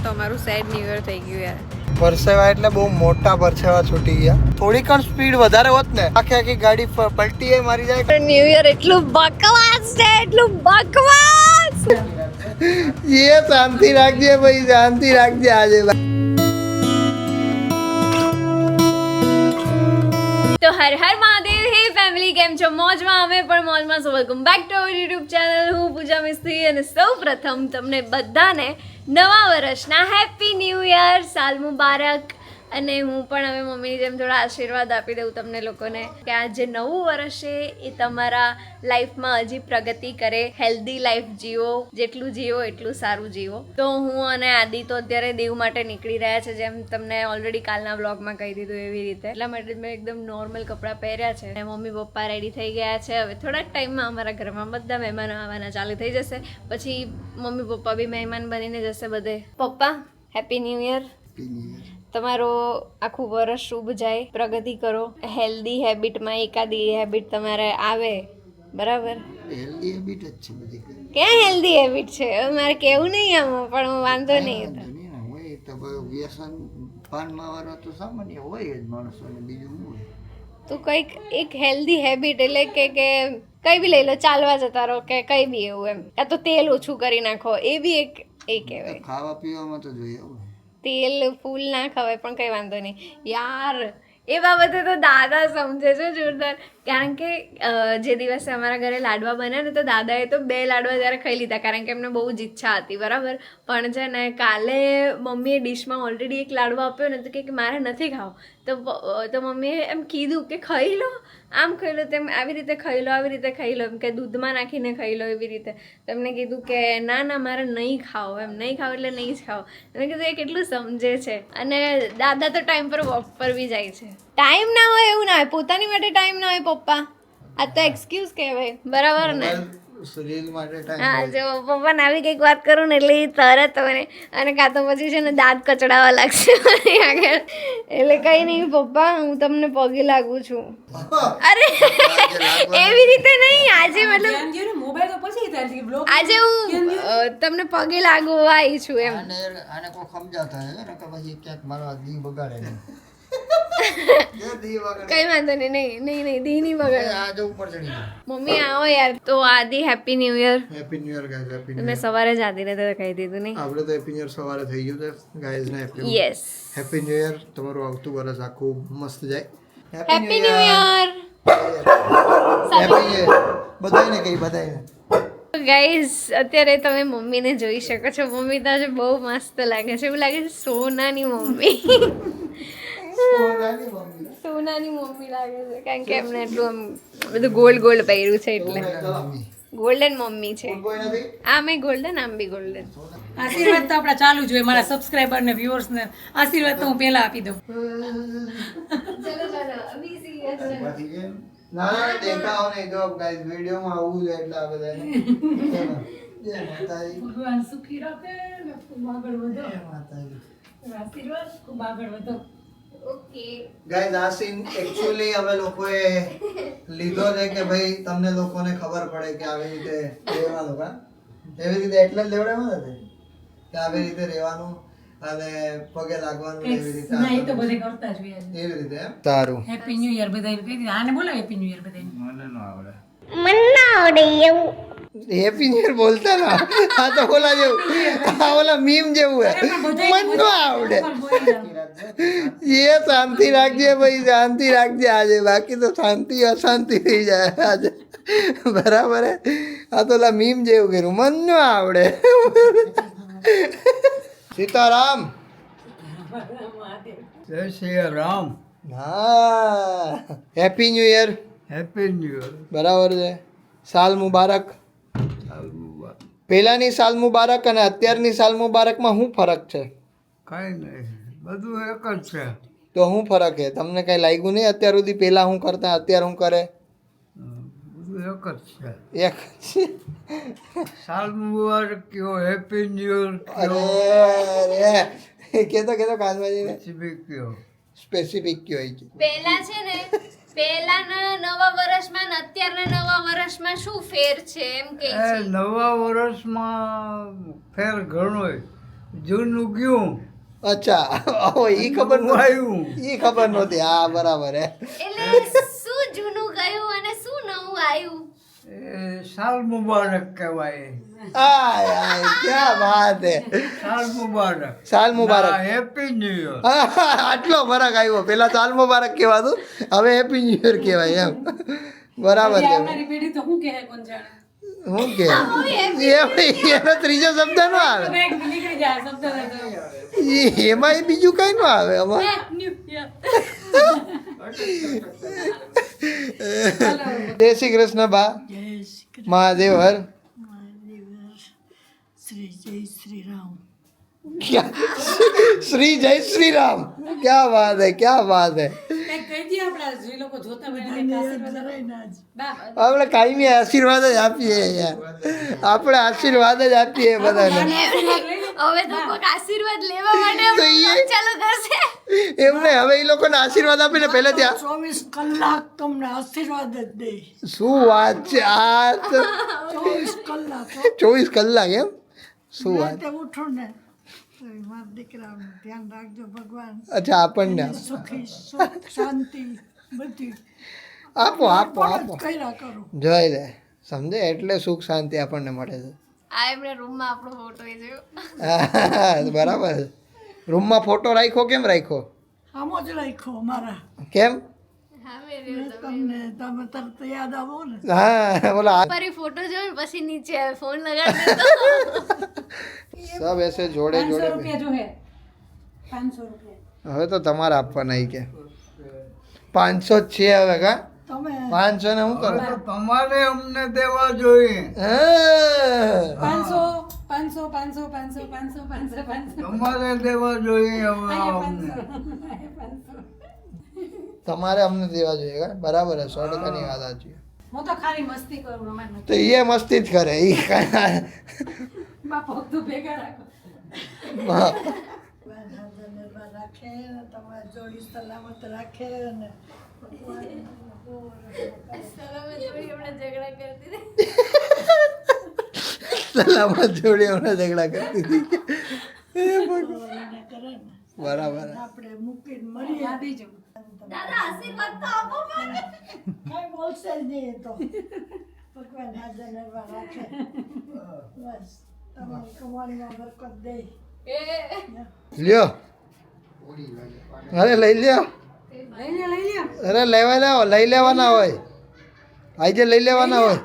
તો અમારું sad new year થઈ ગયું યાર. પરસેવા એટલે બહુ મોટા પરસેવા છૂટી ગયા. થોડીક સ્પીડ વધારે હોત ને આખી ગાડી પલટી મારી જાય. ન્યુ યર એટલું બકવાસ છે, એટલું બકવાસ. એ શાંતિ રાખજે ભાઈ, શાંતિ રાખજે આજે. તો હર હર મહાદેવ. હે ફેમિલી, કેમ છો? મોજમાં? અમે પણ મોજમાં. સો welcome back to our YouTube channel. હું પૂજા મિસ્ત્રી અને સૌ પ્રથમ તમને બધાને નવા વર્ષના હેપી ન્યૂ યર, સાલ મુબારક. અને હું પણ હવે મમ્મીની જેમ થોડા આશીર્વાદ આપી દઉં તમને લોકોને કે આ જે નવું વર્ષ છે એ તમારા લાઈફમાં હજી પ્રગતિ કરે, હેલ્ધી લાઈફ જીવો, જેટલું જીવો એટલું સારું જીવો. તો હું અને આદિ તો અત્યારે દેવ માટે નીકળી રહ્યા છે, જેમ તમને ઓલરેડી કાલના વ્લોગમાં કહી દીધું એવી રીતે. એટલા માટે મેં એકદમ નોર્મલ કપડાં પહેર્યા છે અને મમ્મી પપ્પા રેડી થઈ ગયા છે. હવે થોડાક ટાઈમમાં અમારા ઘરમાં બધા મહેમાનો આવવાના ચાલુ થઈ જશે. પછી મમ્મી પપ્પા બી મહેમાન બનીને જશે બધે. પપ્પા, હેપી ન્યૂ યર. તમારો આખું વર્ષ શુભ જાય, પ્રગતિ કરો, હેલ્ધી હેબિટમાં એકાદી હેબિટ તમારે આવે, બરાબર? હેલ્ધી હેબિટ જ છે બધી. ક્યાં હેલ્ધી હેબિટ છે? મારે કેવું નહીં આમાં, પણ હું વાંધો નહીં. હોય તો વ્યસન પાનમાં વાળો તો સામાન્ય હોય જ માણસોને, બીજું શું હોય? તો કંઈક એક હેલ્ધી હેબિટ એટલે કે કંઈ બી લઈ લો, ચાલવા જતા રહો કે કંઈ બી એવું એમ, કાં તો તેલ ઓછું કરી નાખો, એ બી એક એ કહેવાય. ખાવા પીવામાં તો જોઈએ તેલ ફૂલ ના ખવાય, પણ કંઈ વાંધો નહીં યાર. એ બાબતે તો દાદા સમજે છે જોરદાર. કારણ કે જે દિવસે અમારા ઘરે લાડવા બન્યા ને, તો દાદાએ તો 2 લાડવા ત્યારે ખાઈ લીધા, કારણ કે એમને બહુ જ ઈચ્છા હતી, બરાબર. પણ છે ને કાલે મમ્મીએ ડીશમાં ઓલરેડી એક લાડવો આપ્યો ને, તો કે મારે નથી ખાવો. તો મમ્મીએ એમ કીધું કે ખાઈ લો, આમ ખાઈ લો, તેમ આવી રીતે ખાઈ લો, આવી રીતે ખાઈ લો, એમ કે દૂધમાં નાખીને ખાઈ લો, એવી રીતે. તો એમને કીધું કે ના ના મારે નહીં ખાવો, એમ નહીં ખાવ એટલે નહીં જ ખાવ. એમને કીધું એ કેટલું સમજે છે. અને દાદા તો ટાઈમ પર વોક પર બી જાય છે. ટાઈમ ના હોય એવું ના હોય, પોતાની માટે ટાઈમ ના હોય પપ્પા, આ તો એક્સક્યુઝ કહેવાય, બરાબર ને? શરીર માટે ટાઈમ. હા, જો પપ્પાને આવી કંઈક વાત કરું ને એટલે તરત મને, અને કાં તો પછી છે ને દાંત કચડાવા લાગશે આગળ. એટલે કંઈ નહીં પપ્પા, હું તમને પગે લાગુ છું. અરે એવી રીતે નહીં, આજે મતલબ આજે હું તમને પગે લાગવા આવી છું એમ. આને કોઈ સમજાતા હે ને કે પછી ક્યાંક મારો દી બગાડે. કઈ વાંધો નહીં, નહીં દી નહીં બગાડે. આ જો ઉપર ચડી ગયો. મમ્મી આવો યાર. તો આદિ happy new year. Happy new year guys, happy new મેં સવારે જ આદિને તો કહી દીધું નહીં. આપણે તો હેપી ન્યુ યર સવારે થઈ ગયું છે ગાઈઝ ને. Yes, happy new year. તમારું આવતું વર્ષ આખું મસ્ત જાય. Happy new year. Happy new year બધાને કહી, બધાને. ગાઈઝ, અત્યારે તમે મમ્મીને જોઈ શકો છો. મમ્મી તો આજે બહુ મસ્ત લાગે છે, એવું લાગે છે સોનાની મમ્મી. સોનાની મમ્મી લાગે છે, કારણ કે એમને એટલું આમ બધું ગોલ્ડ પહેર્યું છે, એટલે ગોલ્ડન મમ્મી છે. આમ એ ગોલ્ડન, આમ બી ગોલ્ડન. આશીર્વાદ તો આપણા ચાલુ જ હોય, મારા સબસ્ક્રાઇબર ને વ્યુઅર્સ ને આશીર્વાદ તો હું પહેલા આપી દઉં. ના દેખાવ નહીં, જો ગાઈસ વિડિયોમાં આવું છે એટલે આ બધાને જય માતાજી. ભગવાન સુખી રાખે ને ખૂબ આગળ વધો. જય માતાજી. આશીર્વાદ ખૂબ આગળ વધો. ઓકે ગાઈસ, આ સીન એક્ચ્યુઅલી અમે લોકોએ લીધો છે કે ભાઈ તમને લોકોને ખબર પડે કે આવી રીતે રહેવાનું. કા એવી રીતે એટલે જ લેવડાવ્યો ને કે આવી રીતે રહેવાનું અને પગે લાગવાનું એવી રીતે. ના, એ તો બધે કરતા જ હોય. એવી રીતે એમ. સારું. હેપી ન્યુ યર બધાને કહી દીધું. આને બોલો હેપી ન્યુ યર બધાને. હેપી ન્યુ યર બોલતા ના, આ તો ઓલા જેવું, આ ઓલા મીમ જેવું હે, મન નો આવડે. એ શાંતિ રાખજે ભાઈ, શાંતિ રાખજે આજે, બાકી તો શાંતિ અશાંતિ થઈ જાય આજે, બરાબર હે. આ તો ઓલા મીમ જેવું કર્યું, મન નો આવડે. સીતારામ. જય શ્રી રામ. હા, happy new year. Happy new year. બરાબર છે. સાલ મુબારક. પહેલાની સાલ મુબારક અને અત્યારની સાલ મુબારકમાં શું ફરક છે? કાંઈ નહીં, બધું એક જ છે. તો શું ફરક છે? તમને કઈ લાગ્યું નહીં અત્યાર સુધી? પહેલા હું કરતા, અત્યારે હું કરે? બધું એક જ છે. એક છે. સાલ મુબારક કયો, હેપી ન્યુ યર કયો, અરે કેતો કાનમાં જઈને કયો. સ્પેસિફિક કયો છે. પહેલા છે ને, પહેલાના નવા વર્ષમાં ને અત્યારના નવા વર્ષમાં શું ફેર છે એમ કે એ છે. નવા વર્ષમાં ફેર ઘણો જૂનું ગયું અચ્છા ઓ ઈ ખબર નવું નહોતી આવ્યું ઈ ખબર નહોતી હા બરાબર હે એટલે શું જૂનું ગયું અને શું નવું આવ્યું? એ સાલ મુબારક કહેવાય આય આય ક્યા વાત હે સાલ મુબારક સાલ મુબારક હેપી ન્યુ યર આટલો ફરક આવ્યો પેલા સાલ મુબારક કહેવાતું હવે હેપી ન્યુ યર કહેવાય એમ બરાબર હજી છે આવનારી પેઢી તો શું કહે કોણ જાણે. હું કે એનો ત્રીજો શબ્દ નો આવે તો એક નીકળી જાય શબ્દ એમાં એ બીજું કઈ ન આવે આમાં ન્યુ યર. જય શ્રી કૃષ્ણ બા મહાદેવ હર શ્રી જય શ્રી રામ ક્યા વાત હે ક્યા વાત હે કંઈક કહી દઈએ આપણા જે લોકો જોતા હોય એને કંઈક આશીર્વાદ આપો. બા, આપણે કાયમી આશીર્વાદ જ આપીએ યાર આપણે આશીર્વાદ જ આપીએ બધાને આશીર્વાદ લઈ લે. હવે તો કોઈક આશીર્વાદ લેવા માટે તો ઈ- ચાલુ કરશે. એમને હવે એ લોકોને આશીર્વાદ આપીને પહેલે ત્યાં 24 કલાક તમને આશીર્વાદ જ દે શું વાત છે આ તો 24 કલાક 24 કલાક એમ શું વાત રાતે ઉઠો ને તો મારા દીકરાનું ધ્યાન રાખજો ભગવાન અચ્છા આપણને સુખી સુખ શાંતિ બધી આપો આપો પણ આપો જ કર્યા કરો જોઈ લે સમજે એટલે સુખ શાંતિ આપણને મળે છે આ એમને રૂમમાં આપણો ફોટો એ જોયો. હા, બરાબર છે રૂમમાં ફોટો રાખ્યો કેમ રાખ્યો આમ જ રાખ્યો અમારા કેમ હા મેં જોયું તમે. તમને તમે તરત યાદ આવો ને હા બોલા ઉપર એ ફોટો જોયો ને પછી નીચે ફોન લગાડી દીધો. સબ એસે જોડે 500 જોડે રૂપિયા જોહે 500 રૂપિયા. હવે તો તમારે આપવાના ઈ કે 500 જ છે હવે કા તમે 500 ને હું કરું તો તમારે અમને દેવા જોઈએ હા. 500 500 500 500 500 500 500 તમારે દેવા જોઈએ હવે અહીંયા અમને 500 તમારે અમને દેવા જોઈએ કા બરાબર છે 100% ની વાત સાચી હું તો ખાલી મસ્તી કરું અમારે તો એ મસ્તી જ કરે ઈ કાંઈ બાપા તો ભેગા રાખો. ભગવાન હાજર નિર્ભર રાખે ને તમારા જોડી સલામત રાખે ને સલામત જોડી હમણાં ઝઘડા કરતી હતી. સલામત જોડે હમણાં ઝઘડા કરતી હતી ભગવાન કરે ને બરાબર આપણે મૂકીને મળીએ યાદી જો દાદા આશીર્વાદ તો આપો મને. કઈ બોલશે જ નહીં એ તો ભગવાન હાજર નિર્ભર રાખે બસ તમારી કમાણીમાં બરકત દે લ્યો અરે લઈ લ્યો લઈ લ્યો અરે લેવા લાવો લઈ લેવાના હોય આજે લઈ લેવાના હોય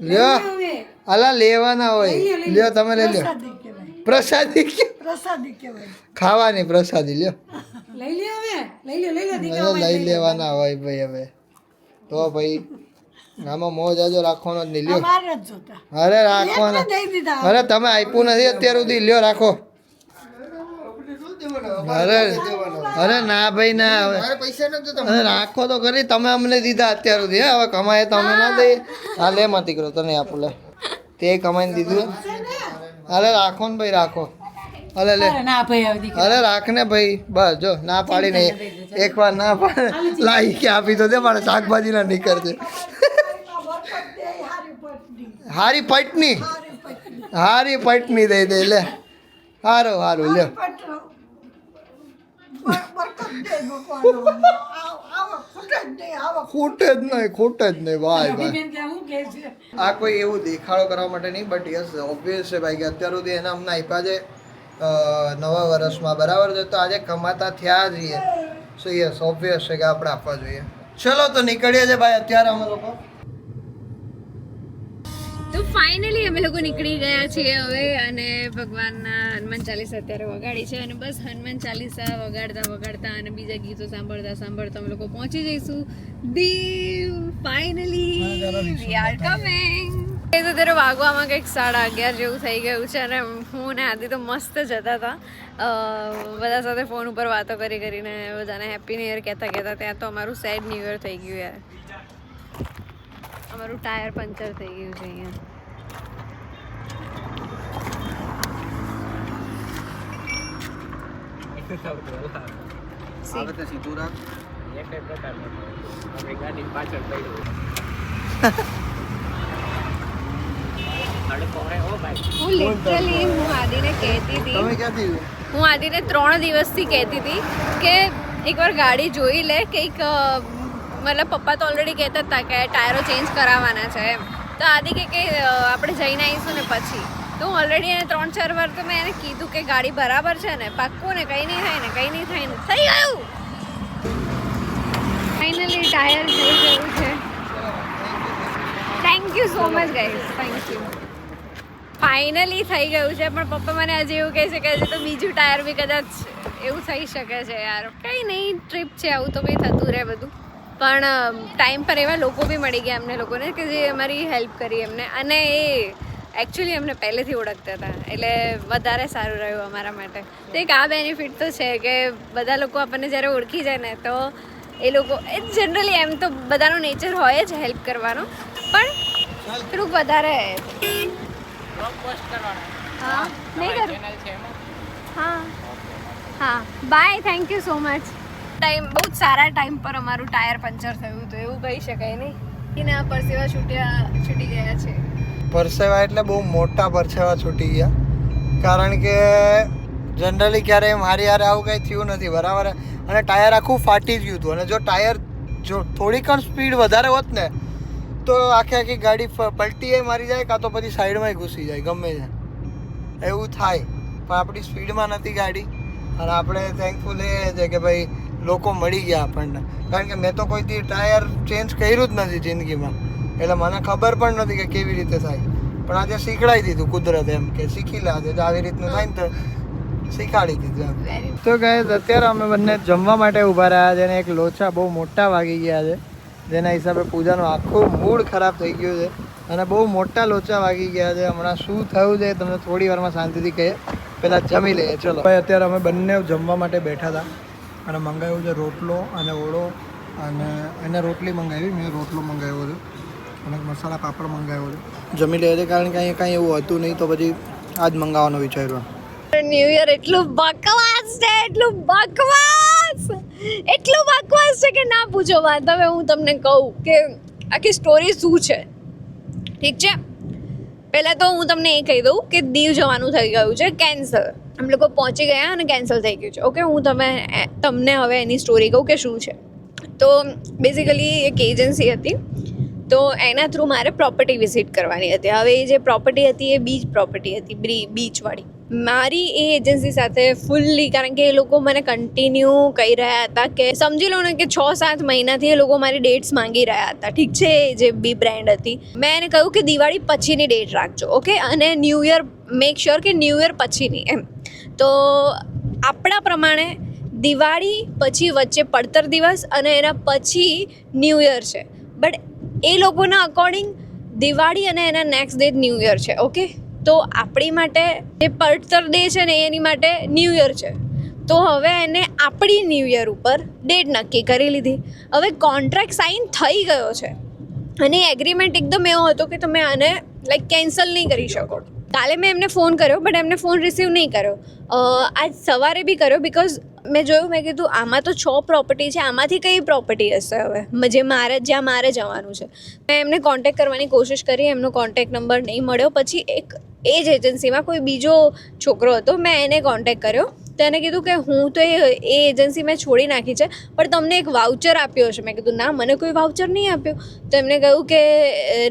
લ્યો હવે અલા લેવાના હોય લ્યો તમે લઈ લ્યો પ્રસાદી કહેવાય પ્રસાદી પ્રસાદી કહેવાય ખાવાની પ્રસાદી લ્યો લઈ લ્યો હવે લઈ લ્યો અરે દીકરા લઈ લેવાના હોય ભાઈ હવે તો ભાઈ આમાં મોજ આજો રાખવાનો જ નહીં લ્યો અમારે જ જોતા અરે રાખવાના દઈ દીધા અરે તમે આપ્યું નથી અત્યાર સુધી લ્યો રાખો અરે અરે ના ભાઈ ના હવે અરે રાખો તો ખરી તમે અમને દીધા અત્યાર સુધી હે હવે કમાય તો અમે ના દઈએ હા લે મતી કરો તને આપું લે તે કમાઈને દીધું અરે રાખો ને ભાઈ રાખો અરે લે અરે ના ભાઈ હવે દીકરા અરે રાખ ને ભાઈ બસ જો ના પાડી નહીં એકવાર ના પાડે લાવી કે આપી તો દે મારે શાકભાજી ના નીકળશે બરકત દે હારી પટની હારી પટની હારી પટની હારી પટની દઈ દે લે હારું હારું લ્યો બરકત દે ભગવાન આવા ખૂટે જ નહીં આવા ખૂટે જ નહીં ભાઈ ભાઈ બેન ત્યાં હું કહે છે આ કોઈ એવું દેખાડો કરવા માટે નહીં બટ યસ ઓબ્વિયસ છે ભાઈ કે અત્યાર સુધી એને અમને આપ્યા છે નવા વર્ષમાં બરાબર છે તો આજે કમાતા થયા જ રહીએ સો યસ ઓબ્વિયસ છે કે આપણે આપવા જોઈએ ચલો તો નીકળીએ છે ભાઈ અત્યારે અમે લોકો તો ફાઇનલી અમે લોકો નીકળી ગયા છીએ હવે અને ભગવાનના હનુમાન ચાલીસા અત્યારે વગાડી છે અને બસ હનુમાન ચાલીસા વગાડતા અને બીજા ગીતો સાંભળતા અમે લોકો પહોંચી જઈશું Diu finally we are coming એ તો ત્યારે વાગવામાં કંઈક 11:30 જેવું થઈ ગયું છે અને હું ને આદિ તો મસ્ત જતા હતા બધા સાથે ફોન ઉપર વાતો કરીને બધાને હેપી ન્યુ યર કહેતા ત્યાં તો અમારું સેડ ન્યુ યર થઈ ગયું યાર અમારું ટાયર પંચર થઈ ગયું છે અહીંયા આવે તો સીધું રાખ હું લિટરલી હું આદિને કહેતી હતી, તમે ક્યાંથી હું આદિને 3 દિવસથી કહેતી હતી કે એકવાર ગાડી જોઈ લે, કંઈક મતલબ પપ્પા તો ઓલરેડી કહેતા હતા કે ટાયરો ચેન્જ કરાવવાના છે એમ. તો આદિ કે આપણે જઈને આવીશું ને પછી. તો હું ઓલરેડી એને 3-4 વાર તો મેં એને કીધું કે ગાડી બરાબર છે ને, પાક્કું ને, કંઈ નહીં થાય ને, કંઈ નહીં થાય ને, થઈ ગયું. ફાઇનલી ટાયર થઈ ગયું છે. Thank you so much guys, thank you. Finally થઈ ગયું છે, પણ પપ્પા મને હજી એવું કહે છે કે હજી તો બીજું ટાયર બી કદાચ એવું થઈ શકે છે યાર. કંઈ નહીં, ટ્રીપ છે, આવું તો બી થતું રહે બધું. પણ ટાઈમ પર એવા લોકો બી મળી ગયા અમને લોકોને કે જે અમારી હેલ્પ કરી એમને, અને એ એકચ્યુઅલી અમને પહેલેથી ઓળખતા હતા, એટલે વધારે સારું રહ્યું અમારા માટે. તો એક આ બેનિફિટ તો છે કે બધા લોકો આપણને જ્યારે ઓળખી જાય ને તો એ લોકો એ જનરલી એમ તો બધાનો નેચર હોય જ હેલ્પ કરવાનો, પણ થોડુંક વધારે હા નહીં કરું. હા હા bye, thank you so much. Time બહુ જ સારા ટાઈમ પર અમારું ટાયર પંચર થયું હતું, એવું કહી શકાય નહીં. એના પરસેવા છૂટી ગયા છે. પરસેવા એટલે બહુ મોટા પરસેવા છૂટી ગયા, કારણ કે જનરલી ક્યારેય મારી યારે આવું કંઈ થયું નથી, બરાબર. અને ટાયર આખું ફાટી ગયું હતું, અને જો ટાયર જો થોડીક સ્પીડ વધારે હોત ને તો આખી ગાડી પલટીએ મારી જાય, કાં તો પછી સાઈડમાં ઘૂસી જાય, ગમે છે એવું થાય. પણ આપણી સ્પીડમાં નથી ગાડી, અને આપણે થેન્કફુલ એ છે કે ભાઈ લોકો મળી ગયા આપણને, કારણ કે મેં તો કોઈથી ટાયર ચેન્જ કર્યું જ નથી જિંદગીમાં, એટલે મને ખબર પણ નથી કે કેવી રીતે થાય. પણ આજે શીખડાવી દીધું કુદરત, એમ કે શીખી લે, આજે આવી રીતનું થાય ને તો શીખાડી દીધું એમ. તો ગાઈસ અત્યારે અમે બંને જમવા માટે ઊભા રહ્યા છે, અને એક લોચા બહુ મોટા વાગી ગયા છે, જેના હિસાબે પૂજાનું આખું મૂડ ખરાબ થઈ ગયું છે, અને બહુ મોટા લોચા વાગી ગયા છે. હમણાં શું થયું છે તમને થોડી વારમાં શાંતિથી કહીએ, પહેલાં જમી લઈએ. ચલો ભાઈ, અત્યારે અમે બંને જમવા માટે બેઠા હતા, અને મંગાવ્યું છે રોટલો અને ઓળો, અને એને રોટલી મંગાવી, મેં રોટલો મંગાવ્યો છે, અને મસાલા પાપડ મંગાવ્યો છે. જમી લઈએ છીએ, કારણ કે અહીંયા કાંઈ એવું હતું નહીં, તો પછી આ જ મંગાવવાનો વિચાર્યો. ન્યૂ યર એટલું બકવાસ છે, એટલું બકવાસ છે કે ના પૂછો વાત. હવે હું તમને કહું કે આખી સ્ટોરી શું છે, ઠીક છે. પહેલાં તો હું તમને એ કહી દઉં કે દીવ જવાનું થઈ ગયું છે કેન્સલ. અમે લોકો પહોંચી ગયા અને કેન્સલ થઈ ગયું છે. ઓકે, હું તમને હવે એની સ્ટોરી કહું કે શું છે. તો બેઝિકલી એક એજન્સી હતી, તો એના થ્રુ મારે પ્રોપર્ટી વિઝિટ કરવાની હતી. હવે એ જે પ્રોપર્ટી હતી એ બીચ પ્રોપર્ટી હતી, બીચવાળી. મારી એ એજન્સી સાથે ફૂલ્લી, કારણ કે એ લોકો મને કન્ટિન્યુ કહી રહ્યા હતા કે સમજી લો ને કે 6-7 મહિનાથી એ લોકો મારી ડેટ્સ માંગી રહ્યા હતા, ઠીક છે. જે બી બ્રાન્ડ હતી, મેં એને કહ્યું કે દિવાળી પછીની ડેટ રાખજો, ઓકે, અને ન્યૂ યર મેક શ્યોર કે ન્યૂ યર પછીની એમ. તો આપણા પ્રમાણે દિવાળી પછી વચ્ચે પડતર દિવસ અને એના પછી ન્યૂ યર છે, બટ એ લોકોના અકોર્ડિંગ દિવાળી અને એના નેક્સ્ટ ડે ન્યૂ યર છે, ઓકે. તો આપણી માટે જે પડતર ડે છે ને એની માટે ન્યૂ યર છે, તો હવે એને આપણી ન્યૂ યર ઉપર ડેટ નક્કી કરી લીધી. હવે કોન્ટ્રાક્ટ સાઇન થઈ ગયો છે, અને એગ્રીમેન્ટ એકદમ એવો હતો કે તમે આને લાઈક કેન્સલ નહીં કરી શકો. કાલે મેં એમને ફોન કર્યો, બટ એમને ફોન રિસીવ નહીં કર્યો. આજ સવારે બી કર્યો, બિકોઝ મેં જોયું, મેં કીધું આમાં તો 6 પ્રોપર્ટી છે, આમાંથી કઈ પ્રોપર્ટી હશે હવે જ્યાં મારે જવાનું છે. મેં એમને કોન્ટેક્ટ કરવાની કોશિશ કરી, એમનો કોન્ટેક્ટ નંબર નહીં મળ્યો. પછી એ જ એજન્સીમાં કોઈ બીજો છોકરો હતો, મેં એને કોન્ટેક્ટ કર્યો, તો એને કીધું કે હું તો એ એજન્સી મેં છોડી નાખી છે, પણ તમને એક વાઉચર આપ્યો છે. મેં કીધું ના, મને કોઈ વાઉચર નહીં આપ્યો. તો એમને કહ્યું કે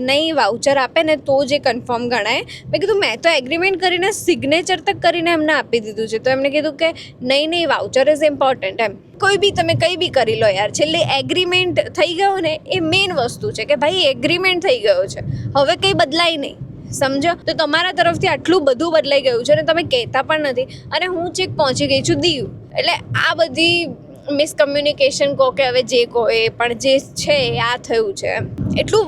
નહીં, વાઉચર આપે ને તો જે કન્ફર્મ ગણાય. મેં કીધું મેં તો એગ્રીમેન્ટ કરીને સિગ્નેચર તક કરીને એમને આપી દીધું છે. તો એમને કીધું કે નહીં, વાઉચર ઇઝ ઇમ્પોર્ટન્ટ એમ. કોઈ બી તમે કંઈ બી કરી લો યાર, છેલ્લે એગ્રીમેન્ટ થઈ ગયો ને એ મેઇન વસ્તુ છે કે ભાઈ એગ્રીમેન્ટ થઈ ગયો છે, હવે કંઈ બદલાય નહીં, સમજો. તો તમારા તરફથી આટલું બધું બદલાઈ ગયું છે ને તમે કહેતા પણ નથી, અને હું ચેક પહોંચી ગઈ છું દીવ. એટલે આ બધી મિસકમ્યુનિકેશન કહો કે હવે જે કહો એ, પણ જે છે આ થયું છે એમ. એટલું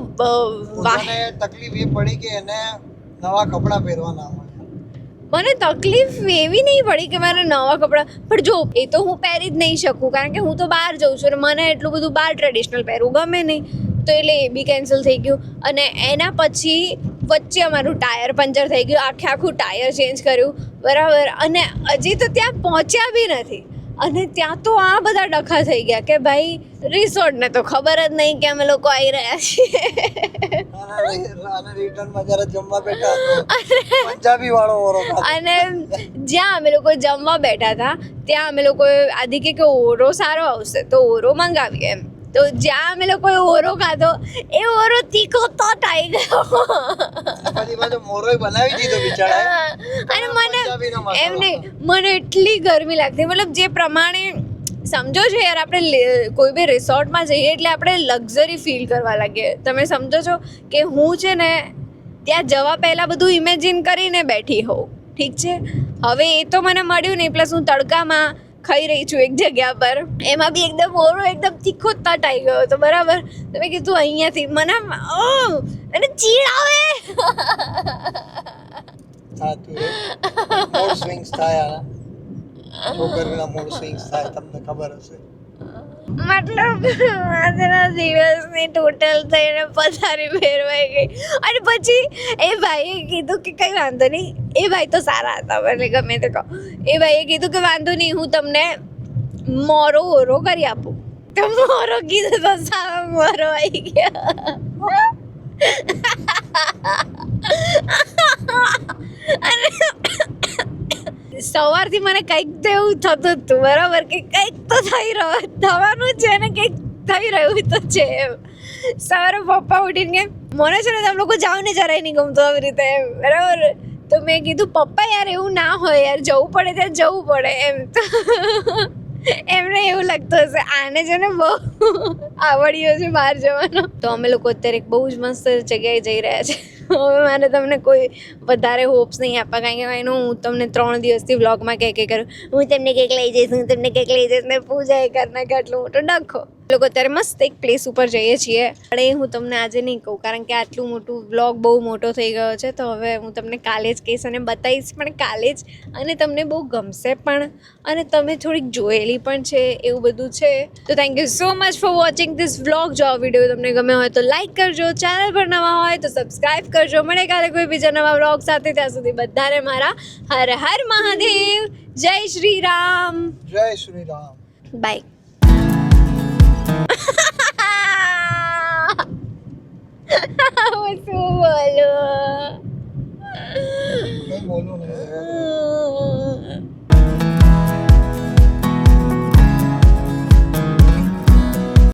તકલીફ એ પડી કે એને નવા કપડાં પહેરવાના હોય. મને તકલીફ એવી નહીં પડી કે મારે નવા કપડાં, પણ જો એ તો હું પહેરી જ નહીં શકું, કારણ કે હું તો બહાર જઉં છું, અને મને એટલું બધું બહાર ટ્રેડિશનલ પહેરવું ગમે નહીં. તો એટલે એ બી કેન્સલ થઈ ગયું. અને એના પછી વચ્ચે અમારું ટાયર પંચર થઈ ગયું, આખું ટાયર ચેન્જ કર્યું, બરાબર. અને હજી તો ત્યાં પહોંચ્યા બી નથી. અને ત્યાં તો આ બધા ડખા થઈ ગયા કે ભાઈ રિસોર્ટને તો ખબર જ નહીં કે અમે લોકો આવી રહ્યા છીએ. અને રિટર્નમાં જ્યારે જમવા બેઠા તો પંજાબી વાળો ઓરો ખાધો. અને જ્યાં અમે લોકો જમવા બેઠા હતા ત્યાં અમે લોકો આદિ કે ઓરો સારો આવશે તો ઓરો મંગાવીએ એમ. તો જ્યાં અમે લોકોએ ઓરો ખાધો એ ઓરો તીખો તો આવી ગયો. પછી પાછો મોરોય બનાવી દીધો બિચારાએ. અને પંજાબીનો મસાલો. એમ નહીં, મને એટલી ગરમી લાગતી, મતલબ જે પ્રમાણે સમજો છો યાર, આપણે કોઈ બી રિસોર્ટમાં જઈએ એટલે આપણે લક્ઝરી ફીલ કરવા લાગીએ. તમે સમજો છો કે હું છે ને ત્યાં જવા પહેલાં બધું ઇમેજિન કરીને બેઠી હોઉં, ઠીક છે. હવે એ તો મને મળ્યું નહીં, પ્લસ હું તડકામાં ખાઈ રહી છું એક જગ્યા પર, એમાં બી એકદમ ઓરો એકદમ તીખો તટ આવી ગયો હતો, બરાબર. તમે કીધું અહીંયાથી મને અને ચીડ આવે. થાતું રે. મૂડ સ્વિંગ્સ થાય આના. છોકરીના મૂડ સ્વિંગ્સ થાય, તમને ખબર હશે. મતલબ આજના દિવસની ટોટલ થઈને પથારી ફેરવાઈ ગઈ. અને પછી એ ભાઈએ કીધું કે કંઈ વાંધો નહીં, એ ભાઈ તો સારા હતા, એટલે ગમે તે કહો. એ ભાઈએ કીધું કે વાંધો નહીં, હું તમને મોરો ઓરો કરી આપું. તો મોરો કીધું તો સારા મોરો આવી ગયા. અને સવારથી મને કંઈક તો એવું થતું હતું, બરાબર, કે કંઈક તો થવાનું છે ને કંઈક થઈ રહ્યું તો છે એમ. સવારે પપ્પા ઉઠીને કે મને છે ને તમે લોકો જાઓ ને જરાય નહીં ગમતું આવી રીતે એમ, બરાબર. તો મેં કીધું પપ્પા યાર એવું ના હોય યાર, જવું પડે ત્યારે જવું પડે એમ. તો એમને એવું લાગતું હશે આને છે ને બહુ આવડ્યો છે બહાર જવાનો. તો અમે લોકો અત્યારે એક બહુ જ મસ્ત જગ્યાએ જઈ રહ્યા છે. હવે મારે તમને કોઈ વધારે હોપ્સ નહીં આપવા, કારણ કે એનું હું તમને 3 દિવસથી વ્લોગમાં કહે કરું હું તમને કંઈક લઈ જઈશ, હું તમને કંઈક લઈ જઈશ, ને પૂજા એ કરી નાખે આટલો મોટો ડખો. લોકો અત્યારે મસ્ત એક પ્લેસ ઉપર જઈએ છીએ, પણ એ હું તમને આજે નહીં કહું, કારણ કે આટલું મોટું વ્લોગ બહુ મોટો થઈ ગયો છે. તો હવે હું તમને કાલે જ કહીશ અને બતાવીશ પણ કાલે જ, અને તમને બહુ ગમશે પણ, અને તમે થોડીક જોયેલી પણ છે, એવું બધું છે. તો thank you so much for watching this vlog. જો આ વિડીયો તમને ગમ્યો હોય તો લાઈક કરજો, ચેનલ પર નવા હોય તો સબસ્ક્રાઈબ કરજો. મળે કાલે કોઈ બીજા નવા વ્લોગ સાથે, ત્યાં સુધી બધાને મારા હર હર મહાદેવ, જય શ્રી રામ. જય શ્રી રામ. બાય. હું શું બોલું? કંઈ બોલું નહીં.